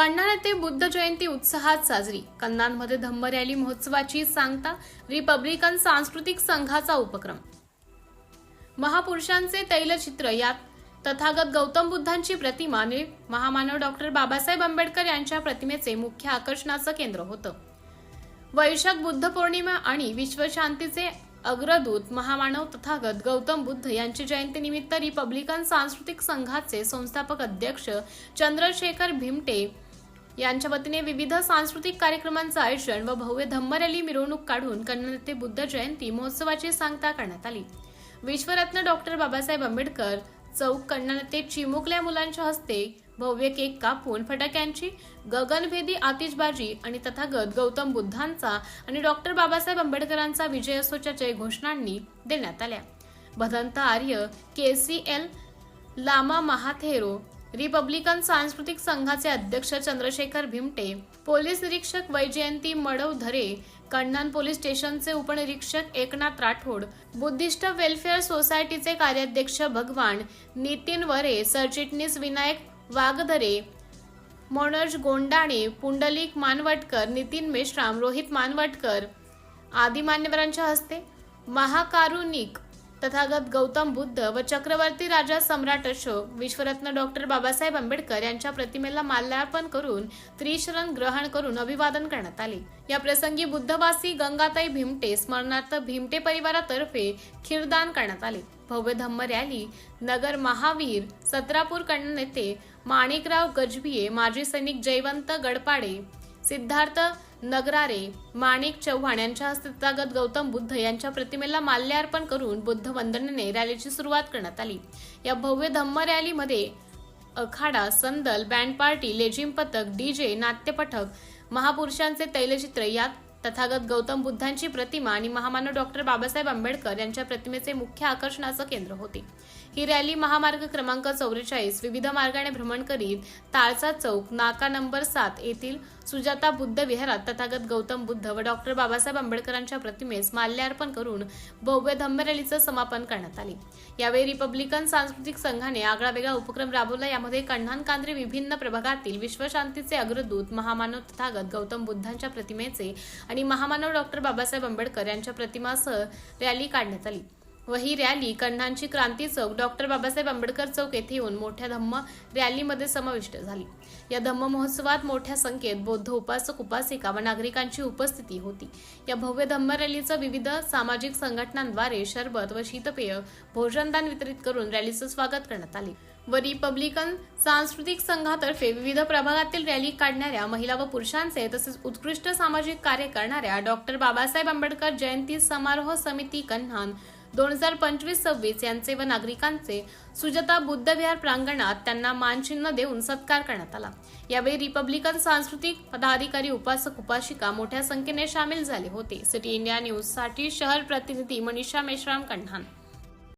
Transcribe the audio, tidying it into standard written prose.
कन्हान येथे बुद्ध जयंती उत्साहात साजरी। कन्हानमध्ये धम्म रॅली महोत्सवाची सांगता। रिपब्लिकन सांस्कृतिक संघाचा उपक्रम। महापुरुषांचे तैलचित्र यात तथागत गौतम बुद्धांची प्रतिमा आणि महामानव डॉक्टर बाबासाहेब आंबेडकर यांच्या प्रतिमेचे मुख्य आकर्षणाचं केंद्र होतं। वैशाख बुद्ध पौर्णिमा आणि विश्वशांतीचे अग्रदूत महामानव तथागत गौतम बुद्ध यांची जयंतीनिमित्त रिपब्लिकन सांस्कृतिक संघाचे संस्थापक अध्यक्ष चंद्रशेखर भिमटे यांच्या वतीने विविध सांस्कृतिक कार्यक्रमांचं आयोजन व भव्य धम्म रॅली मिरवणूक काढून कन्हान येथे बुद्ध जयंती महोत्सवाची सांगता करण्यात आली। विश्वरत्न डॉक्टर बाबासाहेब आंबेडकर चौक कन्हान येथे चिमुकल्या मुलांच्या हस्ते भव्य केक कापून फटाक्यांची गगनभेदी आतिषबाजी आणि तथागत गौतम बुद्धांचा आणि डॉक्टर बाबासाहेब आंबेडकरांचा विजय असोच्या जय घोषणांनी देण्यात आल्या। भदंत आर्य, KCL लामा महाथेरो, रिपब्लिकन सांस्कृतिक संघाचे अध्यक्ष चंद्रशेखर भिमटे, पोलीस निरीक्षक वैजयंती मडवधरे, कन्हान पोलीस स्टेशनचे उपनिरीक्षक एकनाथ राठोड, बुद्धिस्ट वेलफेअर सोसायटीचे कार्याध्यक्ष भगवान, नितीन वरे, सरचिटणीस विनायक वागधरे, मनोज गोंडाणे, पुंडलिक मानवटकर, नितीन मेश्राम, रोहित मानवटकर आदी मान्यवरांच्या हस्ते महाकारुणिक तथागत गौतम बुद्ध व चक्रवर्ती राजा सम्राट अशोक, विश्वरत्न डॉक्टर बाबासाहेब आंबेडकर यांच्या प्रतिमेला माल्यार्पण करून त्रिशरण ग्रहण करून अभिवादन करण्यात आले। या प्रसंगी बुद्धवासी गंगाताई भिमटे स्मरणार्थ भिमटे परिवारातर्फे खीरदान करण्यात आले। भव्य धम्म रॅली नगर महावीर सत्रापूर कन्हान येथे माणिकराव गजभिये, माजी सैनिक जयवंत गडपाडे, सिद्धार्थ नगरारे, माणिक चव्हाण यांच्या हस्ते तथागत गौतम बुद्ध यांच्या प्रतिमेला माल्यार्पण करून बुद्ध वंदनेने रॅलीची सुरुवात करण्यात आली। या भव्य धम्म रॅलीमध्ये अखाडा, संदल, बँड पार्टी, लेझिम पथक, DJ, नाट्यपथक, महापुरुषांचे तैलचित्र यात तथागत गौतम बुद्धांची प्रतिमा आणि महामानव डॉक्टर बाबासाहेब आंबेडकर यांच्या प्रतिमेचे मुख्य आकर्षणाचं केंद्र होते। ही रॅली महामार्ग क्रमांक 44 विविध मार्गाने भ्रमण करीत ताळचा चौक, नाका नंबर 7 येथील सुजाता बुद्ध विहारात तथागत गौतम बुद्ध व डॉक्टर बाबासाहेब आंबेडकरांच्या प्रतिमेस माल्यार्पण करून भव्य धम्म रॅलीचं समापन करण्यात आले। यावेळी रिपब्लिकन सांस्कृतिक संघाने आगळावेगळा उपक्रम राबवला। यामध्ये कन्हान कांद्रे विभिन्न प्रभागातील विश्वशांतीचे अग्रदूत महामानव तथागत गौतम बुद्धांच्या प्रतिमेचे आणि महामानव डॉक्टर बाबासाहेब आंबेडकर यांच्या प्रतिमासह रॅली काढण्यात आली व ही रॅली कन्हानची क्रांती चौक, डॉक्टर बाबासाहेब आंबेडकर चौक येथे येऊन मोठ्या धम्म रॅलीमध्ये समाविष्ट झाली। या धम्म महोत्सवात मोठ्या संख्येत बौद्ध उपासक उपासिका व नागरिकांची उपस्थिती होती। या भव्य धम्म रॅलीचं विविध सामाजिक संघटनांद्वारे शरबत व शीतपेय भोजनदान वितरित करून रॅलीचं स्वागत करण्यात आले व रिपब्लिकन सांस्कृतिक संघातर्फे विविध प्रभागातील रॅली काढणाऱ्या महिला व पुरुषांचे तसेच उत्कृष्ट सामाजिक कार्य करणाऱ्या डॉक्टर बाबासाहेब आंबेडकर जयंती समारोह समिती कन्हान 2025-26 यांचे व नागरिकांचे सुजाता बुद्ध विहार प्रांगणात त्यांना मानचिन्ह देऊन सत्कार करण्यात आला। यावेळी रिपब्लिकन सांस्कृतिक पदाधिकारी, उपासक उपासिका मोठ्या संख्येने सामील झाले होते। सिटी इंडिया न्यूज साठी शहर प्रतिनिधी मनीषा मेश्राम, कन्हान।